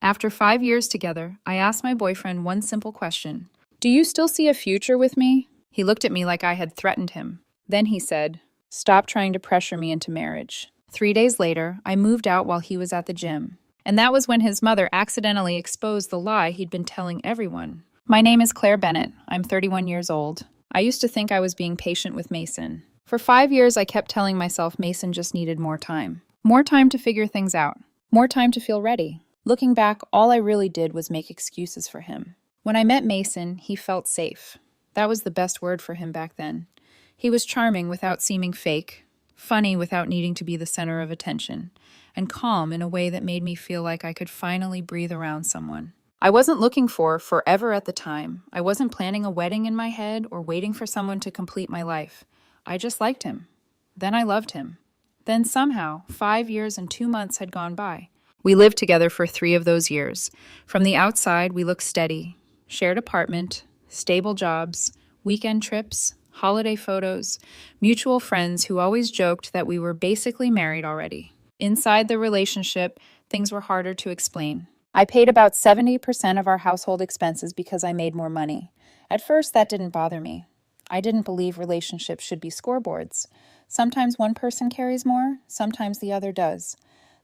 After 5 years together, I asked my boyfriend one simple question. Do you still see a future with me? He looked at me like I had threatened him. Then he said, Stop trying to pressure me into marriage. 3 days later, I moved out while he was at the gym. And that was when his mother accidentally exposed the lie he'd been telling everyone. My name is Claire Bennett. I'm 31 years old. I used to think I was being patient with Mason. For 5 years, I kept telling myself Mason just needed more time. More time to figure things out. More time to feel ready. Looking back, all I really did was make excuses for him. When I met Mason, he felt safe. That was the best word for him back then. He was charming without seeming fake, funny without needing to be the center of attention, and calm in a way that made me feel like I could finally breathe around someone. I wasn't looking for forever at the time. I wasn't planning a wedding in my head or waiting for someone to complete my life. I just liked him. Then I loved him. Then somehow, 5 years and 2 months had gone by. We lived together for 3 of those years. From the outside, we looked steady. Shared apartment, stable jobs, weekend trips, holiday photos, mutual friends who always joked that we were basically married already. Inside the relationship, things were harder to explain. I paid about 70% of our household expenses because I made more money. At first, that didn't bother me. I didn't believe relationships should be scoreboards. Sometimes one person carries more, sometimes the other does.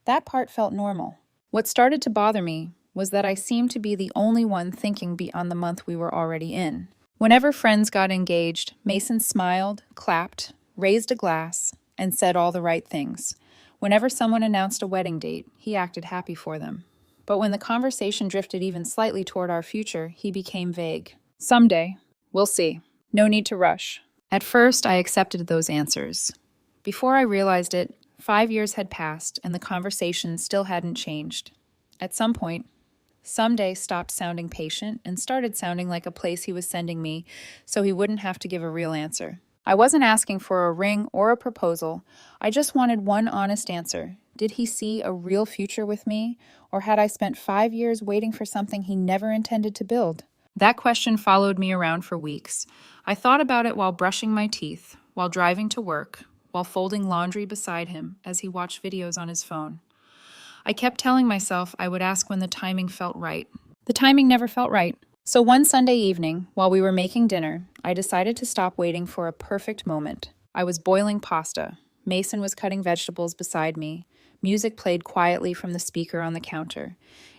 That part felt normal. What started to bother me was that I seemed to be the only one thinking beyond the month we were already in. Whenever friends got engaged, Mason smiled, clapped, raised a glass, and said all the right things. Whenever someone announced a wedding date, he acted happy for them. But when the conversation drifted even slightly toward our future, he became vague. Someday. We'll see. No need to rush. At first, I accepted those answers. Before I realized it, 5 years had passed and the conversation still hadn't changed. At some point, someday stopped sounding patient and started sounding like a place he was sending me so he wouldn't have to give a real answer. I wasn't asking for a ring or a proposal. I just wanted one honest answer. Did he see a real future with me, or had I spent 5 years waiting for something he never intended to build? That question followed me around for weeks. I thought about it while brushing my teeth, while driving to work, while folding laundry beside him as he watched videos on his phone. I kept telling myself I would ask when the timing felt right. The timing never felt right. So one Sunday evening, while we were making dinner, I decided to stop waiting for a perfect moment. I was boiling pasta. Mason was cutting vegetables beside me. Music played quietly from the speaker on the counter.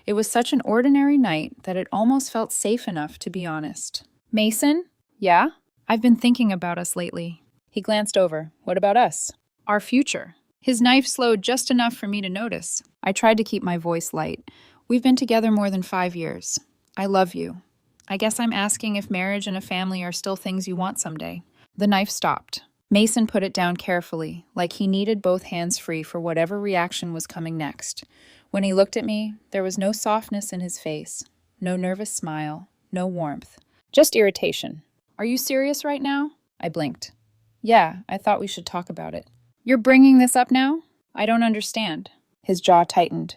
It was such an ordinary night that it almost felt safe enough to be honest. Mason? Yeah? I've been thinking about us lately. He glanced over. What about us? Our future. His knife slowed just enough for me to notice. I tried to keep my voice light. We've been together more than 5 years. I love you. I guess I'm asking if marriage and a family are still things you want someday. The knife stopped. Mason put it down carefully, like he needed both hands free for whatever reaction was coming next. When he looked at me, there was no softness in his face, no nervous smile, no warmth. Just irritation. Are you serious right now? I blinked. Yeah, I thought we should talk about it. You're bringing this up now? I don't understand. His jaw tightened.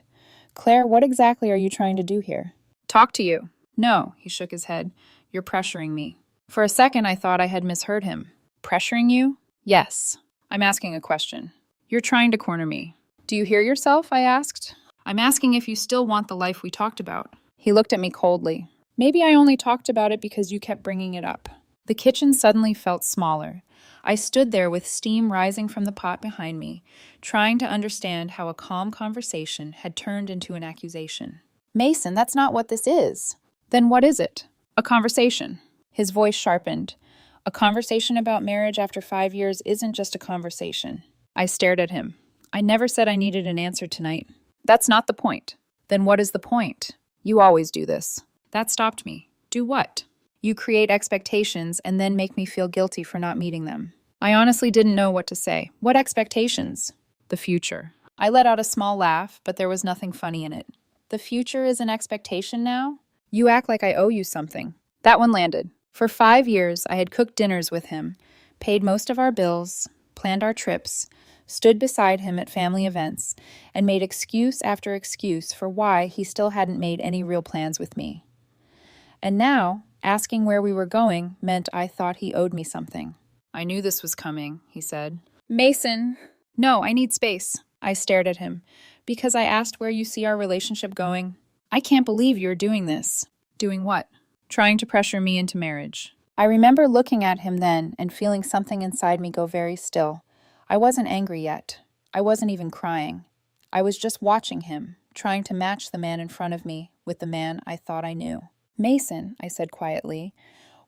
Claire, what exactly are you trying to do here? Talk to you. No, he shook his head. You're pressuring me. For a second, I thought I had misheard him. Pressuring you? Yes. I'm asking a question. You're trying to corner me. Do you hear yourself? I asked. I'm asking if you still want the life we talked about. He looked at me coldly. Maybe I only talked about it because you kept bringing it up. The kitchen suddenly felt smaller. I stood there with steam rising from the pot behind me, trying to understand how a calm conversation had turned into an accusation. Mason, that's not what this is. Then what is it? A conversation. His voice sharpened. A conversation about marriage after 5 years isn't just a conversation. I stared at him. I never said I needed an answer tonight. That's not the point. Then what is the point? You always do this. That stopped me. Do what? You create expectations and then make me feel guilty for not meeting them. I honestly didn't know what to say. What expectations? The future. I let out a small laugh, but there was nothing funny in it. The future is an expectation now? You act like I owe you something. That one landed. For 5 years, I had cooked dinners with him, paid most of our bills, planned our trips, stood beside him at family events, and made excuse after excuse for why he still hadn't made any real plans with me. And now, asking where we were going meant I thought he owed me something. I knew this was coming, he said. Mason. No, I need space. I stared at him. Because I asked where you see our relationship going. I can't believe you're doing this. Doing what? Trying to pressure me into marriage. I remember looking at him then and feeling something inside me go very still. I wasn't angry yet. I wasn't even crying. I was just watching him, trying to match the man in front of me with the man I thought I knew. Mason, I said quietly,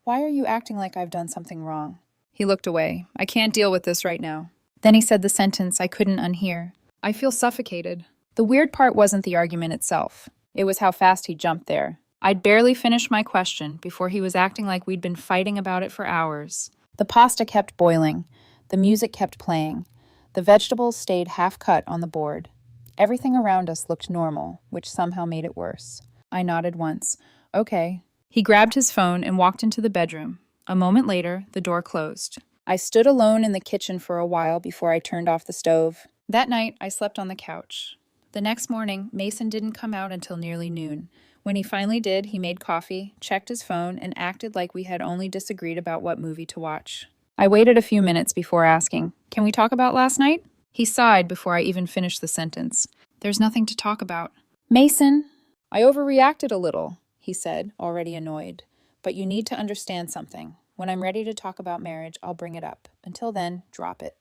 why are you acting like I've done something wrong? He looked away. I can't deal with this right now. Then he said the sentence I couldn't unhear. I feel suffocated. The weird part wasn't the argument itself. It was how fast he jumped there. I'd barely finished my question before he was acting like we'd been fighting about it for hours. The pasta kept boiling. The music kept playing. The vegetables stayed half-cut on the board. Everything around us looked normal, which somehow made it worse. I nodded once. Okay. He grabbed his phone and walked into the bedroom. A moment later, the door closed. I stood alone in the kitchen for a while before I turned off the stove. That night, I slept on the couch. The next morning, Mason didn't come out until nearly noon. When he finally did, he made coffee, checked his phone, and acted like we had only disagreed about what movie to watch. I waited a few minutes before asking, "Can we talk about last night?" He sighed before I even finished the sentence. "There's nothing to talk about." "Mason, I overreacted a little," he said, already annoyed. "But you need to understand something. When I'm ready to talk about marriage, I'll bring it up. Until then, drop it."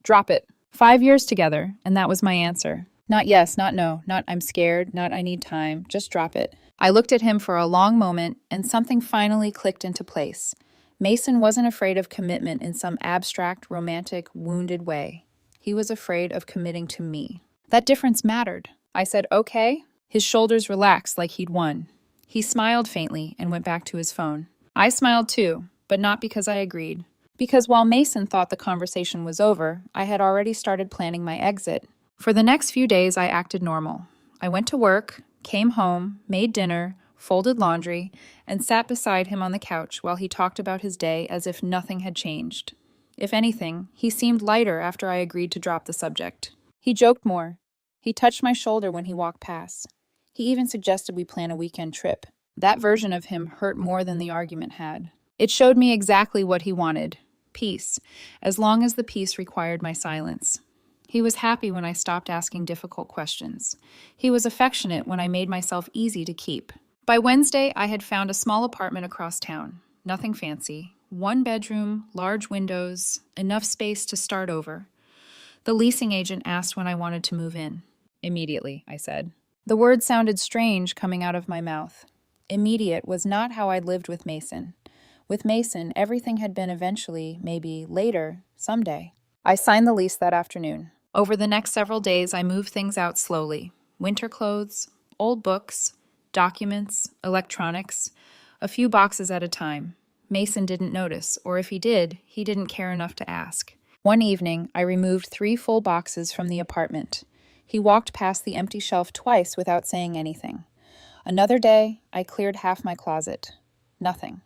Drop it. 5 years together, and that was my answer. Not yes, not no, not I'm scared, not I need time, just drop it. I looked at him for a long moment, and something finally clicked into place. Mason wasn't afraid of commitment in some abstract, romantic, wounded way. He was afraid of committing to me. That difference mattered. I said, "Okay." His shoulders relaxed like he'd won. He smiled faintly and went back to his phone. I smiled too, but not because I agreed. Because while Mason thought the conversation was over, I had already started planning my exit. For the next few days, I acted normal. I went to work, came home, made dinner, folded laundry, and sat beside him on the couch while he talked about his day as if nothing had changed. If anything, he seemed lighter after I agreed to drop the subject. He joked more. He touched my shoulder when he walked past. He even suggested we plan a weekend trip. That version of him hurt more than the argument had. It showed me exactly what he wanted. Peace, as long as the peace required my silence. He was happy when I stopped asking difficult questions. He was affectionate when I made myself easy to keep. By Wednesday, I had found a small apartment across town. Nothing fancy. 1 bedroom, large windows, enough space to start over. The leasing agent asked when I wanted to move in. Immediately, I said. The word sounded strange coming out of my mouth. Immediate was not how I'd lived with Mason. With Mason, everything had been eventually, maybe later, someday. I signed the lease that afternoon. Over the next several days, I moved things out slowly. Winter clothes, old books, documents, electronics, a few boxes at a time. Mason didn't notice, or if he did, he didn't care enough to ask. One evening, I removed 3 full boxes from the apartment. He walked past the empty shelf twice without saying anything. Another day, I cleared half my closet. Nothing.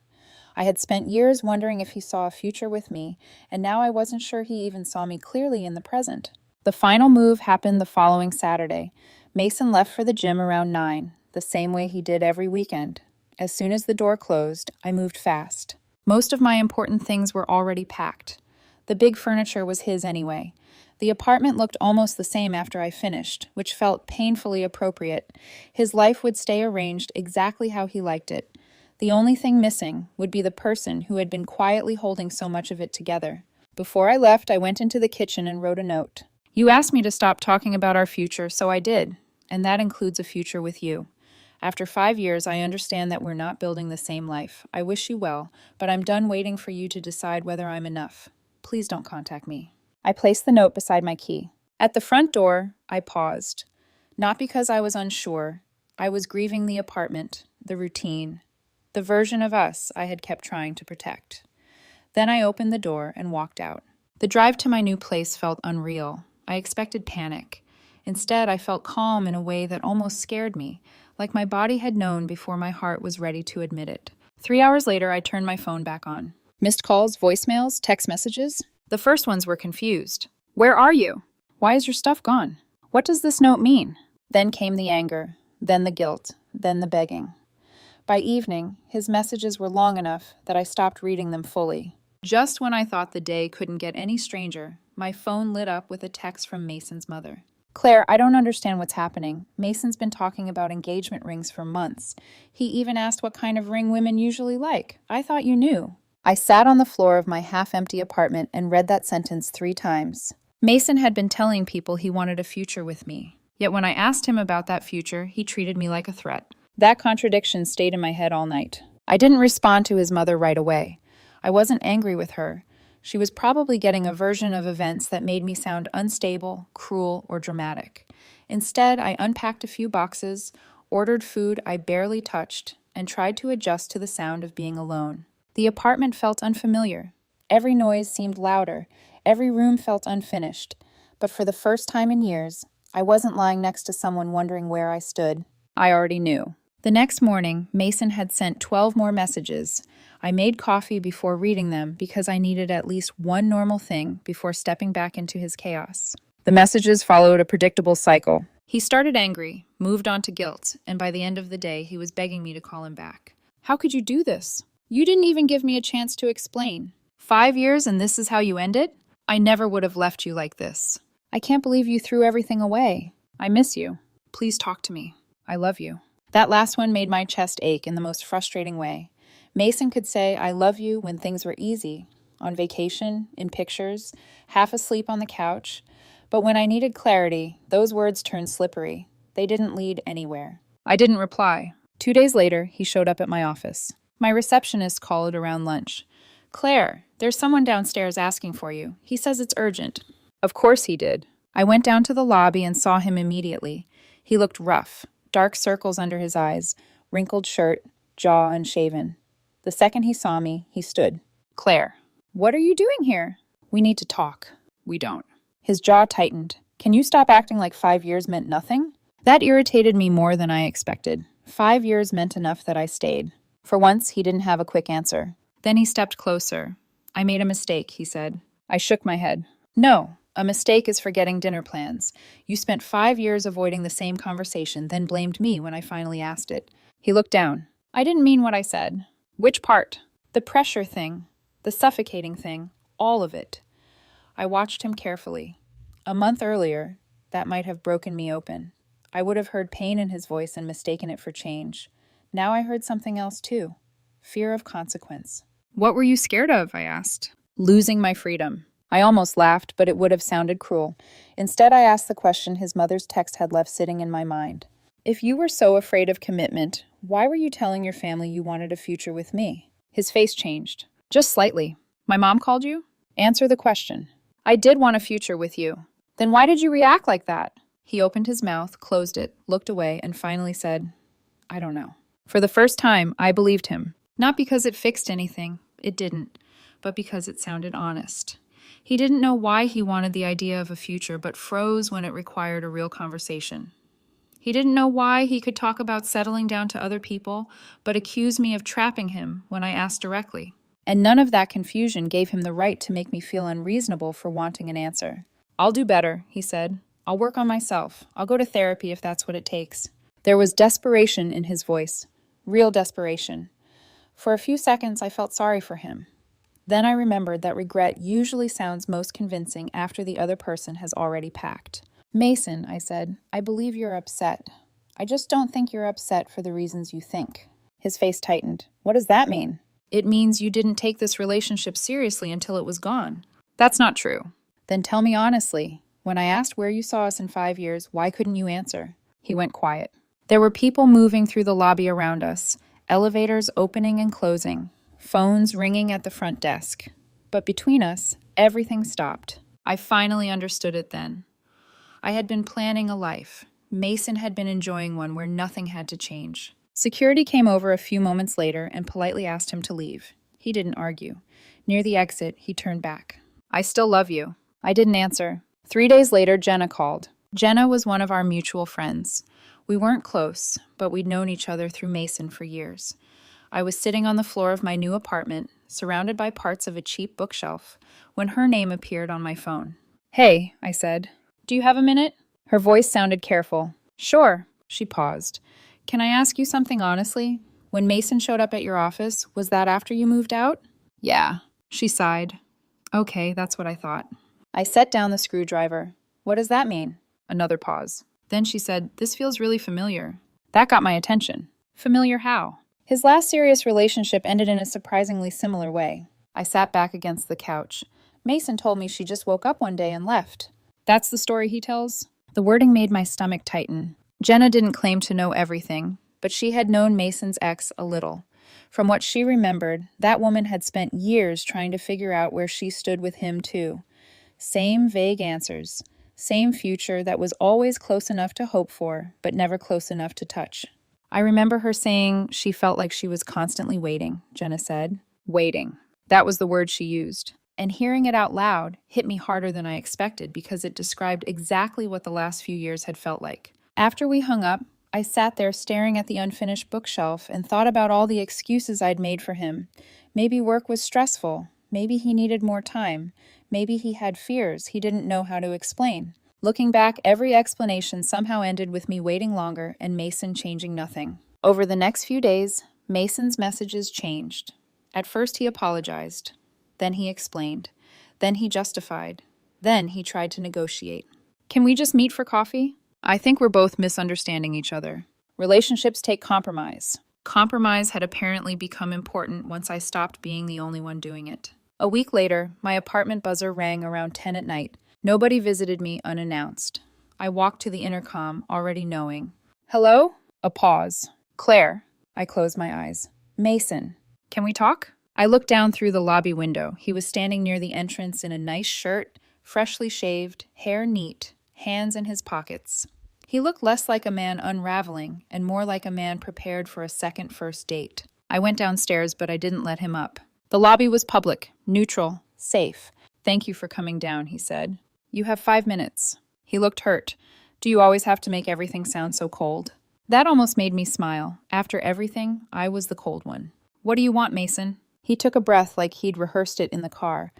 I had spent years wondering if he saw a future with me, and now I wasn't sure he even saw me clearly in the present. The final move happened the following Saturday. Mason left for the gym around 9, the same way he did every weekend. As soon as the door closed, I moved fast. Most of my important things were already packed. The big furniture was his anyway. The apartment looked almost the same after I finished, which felt painfully appropriate. His life would stay arranged exactly how he liked it. The only thing missing would be the person who had been quietly holding so much of it together. Before I left, I went into the kitchen and wrote a note. You asked me to stop talking about our future, so I did, and that includes a future with you. After 5 years, I understand that we're not building the same life. I wish you well, but I'm done waiting for you to decide whether I'm enough. Please don't contact me. I placed the note beside my key. At the front door, I paused. Not because I was unsure. I was grieving the apartment, the routine, the version of us I had kept trying to protect. Then I opened the door and walked out. The drive to my new place felt unreal. I expected panic. Instead, I felt calm in a way that almost scared me, like my body had known before my heart was ready to admit it. 3 hours later, I turned my phone back on. Missed calls, voicemails, text messages. The first ones were confused. Where are you? Why is your stuff gone? What does this note mean? Then came the anger, then the guilt, then the begging. By evening, his messages were long enough that I stopped reading them fully. Just when I thought the day couldn't get any stranger, my phone lit up with a text from Mason's mother. Claire, I don't understand what's happening. Mason's been talking about engagement rings for months. He even asked what kind of ring women usually like. I thought you knew. I sat on the floor of my half-empty apartment and read that sentence 3 times. Mason had been telling people he wanted a future with me. Yet when I asked him about that future, he treated me like a threat. That contradiction stayed in my head all night. I didn't respond to his mother right away. I wasn't angry with her. She was probably getting a version of events that made me sound unstable, cruel, or dramatic. Instead, I unpacked a few boxes, ordered food I barely touched, and tried to adjust to the sound of being alone. The apartment felt unfamiliar. Every noise seemed louder. Every room felt unfinished. But for the first time in years, I wasn't lying next to someone wondering where I stood. I already knew. The next morning, Mason had sent 12 more messages. I made coffee before reading them because I needed at least one normal thing before stepping back into his chaos. The messages followed a predictable cycle. He started angry, moved on to guilt, and by the end of the day, he was begging me to call him back. How could you do this? You didn't even give me a chance to explain. 5 years and this is how you end it? I never would have left you like this. I can't believe you threw everything away. I miss you. Please talk to me. I love you. That last one made my chest ache in the most frustrating way. Mason could say, I love you when things were easy, on vacation, in pictures, half asleep on the couch. But when I needed clarity, those words turned slippery. They didn't lead anywhere. I didn't reply. 2 days later, he showed up at my office. My receptionist called around lunch. Claire, there's someone downstairs asking for you. He says it's urgent. Of course he did. I went down to the lobby and saw him immediately. He looked rough, dark circles under his eyes, wrinkled shirt, jaw unshaven. The second he saw me, he stood. Claire, what are you doing here? We need to talk. We don't. His jaw tightened. Can you stop acting like 5 years meant nothing? That irritated me more than I expected. 5 years meant enough that I stayed. For once, he didn't have a quick answer. Then he stepped closer. I made a mistake, he said. I shook my head. No, a mistake is forgetting dinner plans. You spent 5 years avoiding the same conversation, then blamed me when I finally asked it. He looked down. I didn't mean what I said. Which part? The pressure thing, the suffocating thing, all of it. I watched him carefully. A month earlier, that might have broken me open. I would have heard pain in his voice and mistaken it for change. Now I heard something else too. Fear of consequence. What were you scared of? I asked. Losing my freedom. I almost laughed, but it would have sounded cruel. Instead, I asked the question his mother's text had left sitting in my mind. If you were so afraid of commitment, why were you telling your family you wanted a future with me? His face changed. Just slightly. My mom called you? Answer the question. I did want a future with you. Then why did you react like that? He opened his mouth, closed it, looked away, and finally said, I don't know. For the first time, I believed him. Not because it fixed anything. It didn't. But because it sounded honest. He didn't know why he wanted the idea of a future, but froze when it required a real conversation. He didn't know why he could talk about settling down to other people, but accused me of trapping him when I asked directly. And none of that confusion gave him the right to make me feel unreasonable for wanting an answer. I'll do better, he said. I'll work on myself. I'll go to therapy if that's what it takes. There was desperation in his voice. Real desperation. For a few seconds, I felt sorry for him. Then I remembered that regret usually sounds most convincing after the other person has already packed. Mason, I said, I believe you're upset. I just don't think you're upset for the reasons you think. His face tightened. What does that mean? It means you didn't take this relationship seriously until it was gone. That's not true. Then tell me honestly. When I asked where you saw us in 5 years, why couldn't you answer? He went quiet. There were people moving through the lobby around us, elevators opening and closing, phones ringing at the front desk. But between us, everything stopped. I finally understood it then. I had been planning a life. Mason had been enjoying one where nothing had to change. Security came over a few moments later and politely asked him to leave. He didn't argue. Near the exit, he turned back. I still love you. I didn't answer. 3 days later, Jenna called. Jenna was one of our mutual friends. We weren't close, but we'd known each other through Mason for years. I was sitting on the floor of my new apartment, surrounded by parts of a cheap bookshelf, when her name appeared on my phone. Hey, I said. Do you have a minute? Her voice sounded careful. Sure. She paused. Can I ask you something honestly? When Mason showed up at your office, was that after you moved out? Yeah. She sighed. Okay, that's what I thought. I set down the screwdriver. What does that mean? Another pause. Then she said, "This feels really familiar." That got my attention. Familiar how? His last serious relationship ended in a surprisingly similar way. I sat back against the couch. Mason told me she just woke up one day and left. That's the story he tells? The wording made my stomach tighten. Jenna didn't claim to know everything, but she had known Mason's ex a little. From what she remembered, that woman had spent years trying to figure out where she stood with him, too. Same vague answers. Same future that was always close enough to hope for, but never close enough to touch. I remember her saying she felt like she was constantly waiting, Jenna said. Waiting. That was the word she used. And hearing it out loud hit me harder than I expected because it described exactly what the last few years had felt like. After we hung up, I sat there staring at the unfinished bookshelf and thought about all the excuses I'd made for him. Maybe work was stressful. Maybe he needed more time. Maybe he had fears he didn't know how to explain. Looking back, every explanation somehow ended with me waiting longer and Mason changing nothing. Over the next few days, Mason's messages changed. At first he apologized. Then he explained. Then he justified. Then he tried to negotiate. Can we just meet for coffee? I think we're both misunderstanding each other. Relationships take compromise. Compromise had apparently become important once I stopped being the only one doing it. A week later, my apartment buzzer rang around 10 at night. Nobody visited me unannounced. I walked to the intercom, already knowing. Hello? A pause. Claire. I closed my eyes. Mason. Can we talk? I looked down through the lobby window. He was standing near the entrance in a nice shirt, freshly shaved, hair neat, hands in his pockets. He looked less like a man unraveling and more like a man prepared for a second first date. I went downstairs, but I didn't let him up. The lobby was public, neutral, safe. Thank you for coming down, he said. You have 5 minutes. He looked hurt. Do you always have to make everything sound so cold? That almost made me smile. After everything, I was the cold one. What do you want, Mason? He took a breath like he'd rehearsed it in the car.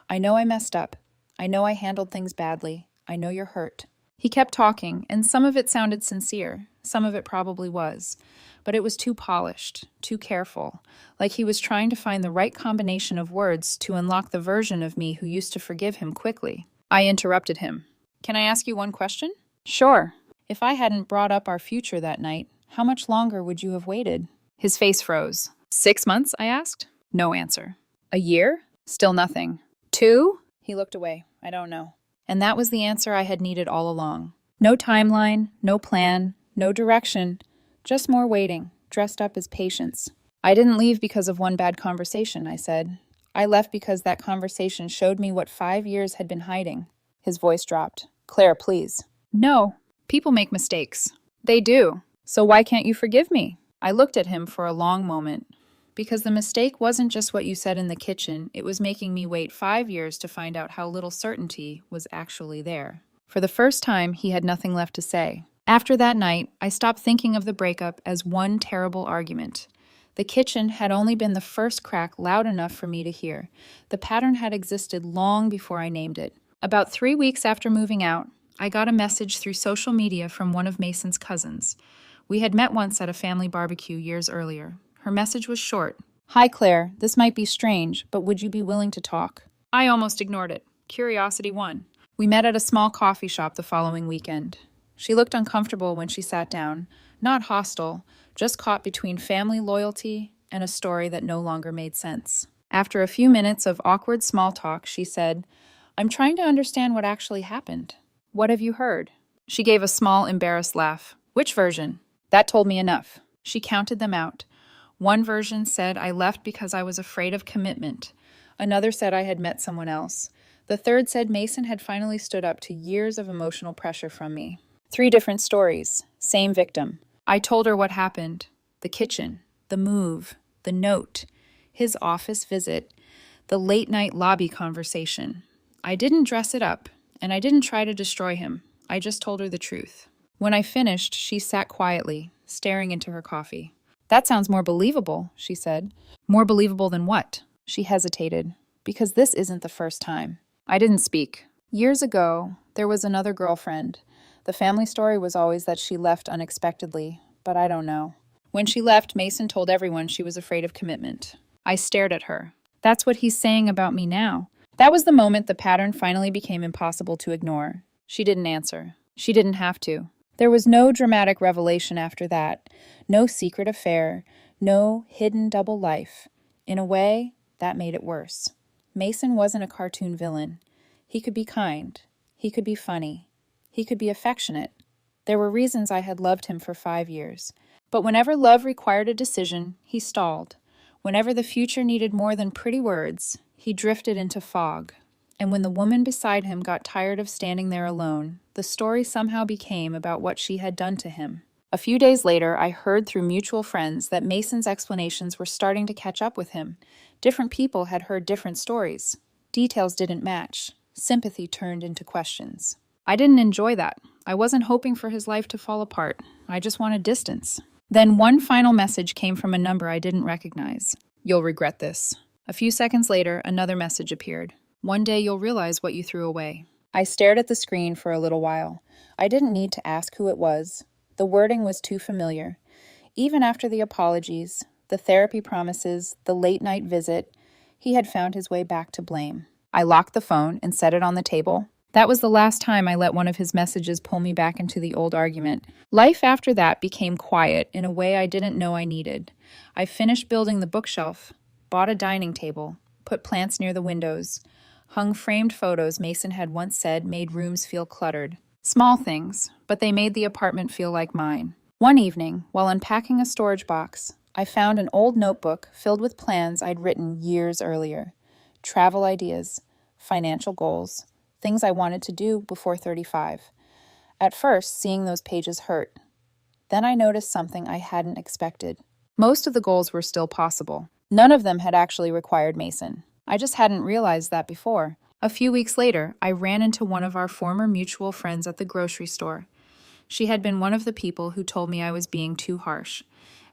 I know I messed up. I know I handled things badly. I know you're hurt. He kept talking, and some of it sounded sincere. Some of it probably was. But it was too polished, too careful, like he was trying to find the right combination of words to unlock the version of me who used to forgive him quickly. I interrupted him. Can I ask you one question? Sure. If I hadn't brought up our future that night, how much longer would you have waited? His face froze. 6 months, I asked. No answer. A year? Still nothing. 2? He looked away. I don't know. And that was the answer I had needed all along. No timeline, no plan, no direction, just more waiting, dressed up as patience. I didn't leave because of one bad conversation, I said. I left because that conversation showed me what 5 years had been hiding. His voice dropped. Claire, please. No. People make mistakes. They do. So why can't you forgive me? I looked at him for a long moment. Because the mistake wasn't just what you said in the kitchen, it was making me wait 5 years to find out how little certainty was actually there. For the first time, he had nothing left to say. After that night, I stopped thinking of the breakup as one terrible argument. The kitchen had only been the first crack loud enough for me to hear. The pattern had existed long before I named it. About 3 weeks after moving out, I got a message through social media from one of Mason's cousins. We had met once at a family barbecue years earlier. Her message was short. Hi, Claire. This might be strange, but would you be willing to talk? I almost ignored it. Curiosity won. We met at a small coffee shop the following weekend. She looked uncomfortable when she sat down, not hostile, just caught between family loyalty and a story that no longer made sense. After a few minutes of awkward small talk, she said, I'm trying to understand what actually happened. What have you heard? She gave a small, embarrassed laugh. Which version? That told me enough. She counted them out. One version said I left because I was afraid of commitment. Another said I had met someone else. The third said Mason had finally stood up to years of emotional pressure from me. 3 different stories, same victim. I told her what happened. The kitchen, the move, the note, his office visit, the late-night lobby conversation. I didn't dress it up, and I didn't try to destroy him. I just told her the truth. When I finished, she sat quietly, staring into her coffee. That sounds more believable, she said. More believable than what? She hesitated. Because this isn't the first time. I didn't speak. Years ago, there was another girlfriend. The family story was always that she left unexpectedly, but I don't know. When she left, Mason told everyone she was afraid of commitment. I stared at her. That's what he's saying about me now. That was the moment the pattern finally became impossible to ignore. She didn't answer. She didn't have to. There was no dramatic revelation after that, no secret affair, no hidden double life. In a way, that made it worse. Mason wasn't a cartoon villain. He could be kind. He could be funny. He could be affectionate. There were reasons I had loved him for 5 years. But whenever love required a decision, he stalled. Whenever the future needed more than pretty words, he drifted into fog. And when the woman beside him got tired of standing there alone, the story somehow became about what she had done to him. A few days later, I heard through mutual friends that Mason's explanations were starting to catch up with him. Different people had heard different stories. Details didn't match. Sympathy turned into questions. I didn't enjoy that. I wasn't hoping for his life to fall apart. I just wanted distance. Then one final message came from a number I didn't recognize. "You'll regret this." A few seconds later, another message appeared. "One day you'll realize what you threw away." I stared at the screen for a little while. I didn't need to ask who it was. The wording was too familiar. Even after the apologies, the therapy promises, the late-night visit, he had found his way back to blame. I locked the phone and set it on the table. That was the last time I let one of his messages pull me back into the old argument. Life after that became quiet in a way I didn't know I needed. I finished building the bookshelf, bought a dining table, put plants near the windows, hung framed photos Mason had once said made rooms feel cluttered. Small things, but they made the apartment feel like mine. One evening, while unpacking a storage box, I found an old notebook filled with plans I'd written years earlier. Travel ideas, financial goals, things I wanted to do before 35. At first, seeing those pages hurt. Then I noticed something I hadn't expected. Most of the goals were still possible. None of them had actually required Mason. I just hadn't realized that before. A few weeks later, I ran into one of our former mutual friends at the grocery store. She had been one of the people who told me I was being too harsh.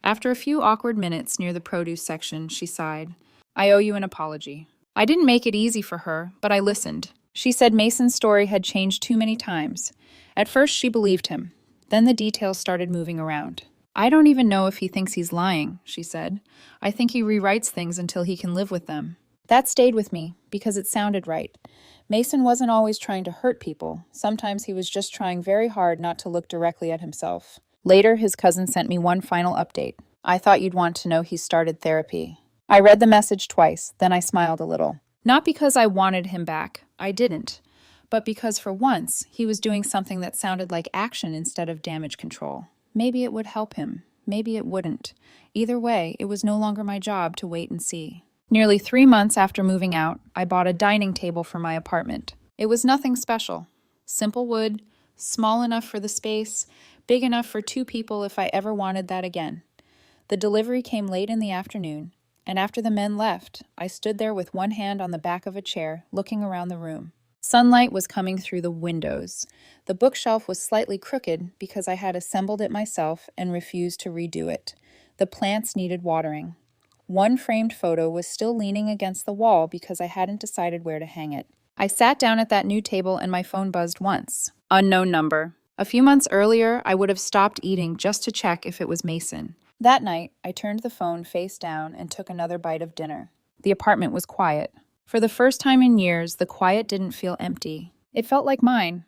After a few awkward minutes near the produce section, she sighed. "I owe you an apology." I didn't make it easy for her, but I listened. She said Mason's story had changed too many times. At first, she believed him. Then the details started moving around. "I don't even know if he thinks he's lying," she said. "I think he rewrites things until he can live with them." That stayed with me because it sounded right. Mason wasn't always trying to hurt people. Sometimes he was just trying very hard not to look directly at himself. Later, his cousin sent me one final update. "I thought you'd want to know he started therapy." I read the message twice, then I smiled a little. Not because I wanted him back. I didn't. But because for once, he was doing something that sounded like action instead of damage control. Maybe it would help him. Maybe it wouldn't. Either way, it was no longer my job to wait and see. Nearly 3 months after moving out, I bought a dining table for my apartment. It was nothing special. Simple wood, small enough for the space, big enough for 2 people if I ever wanted that again. The delivery came late in the afternoon, and after the men left, I stood there with one hand on the back of a chair, looking around the room. Sunlight was coming through the windows. The bookshelf was slightly crooked because I had assembled it myself and refused to redo it. The plants needed watering. One framed photo was still leaning against the wall because I hadn't decided where to hang it. I sat down at that new table and my phone buzzed once. Unknown number. A few months earlier, I would have stopped eating just to check if it was Mason. That night, I turned the phone face down and took another bite of dinner. The apartment was quiet. For the first time in years, the quiet didn't feel empty. It felt like mine.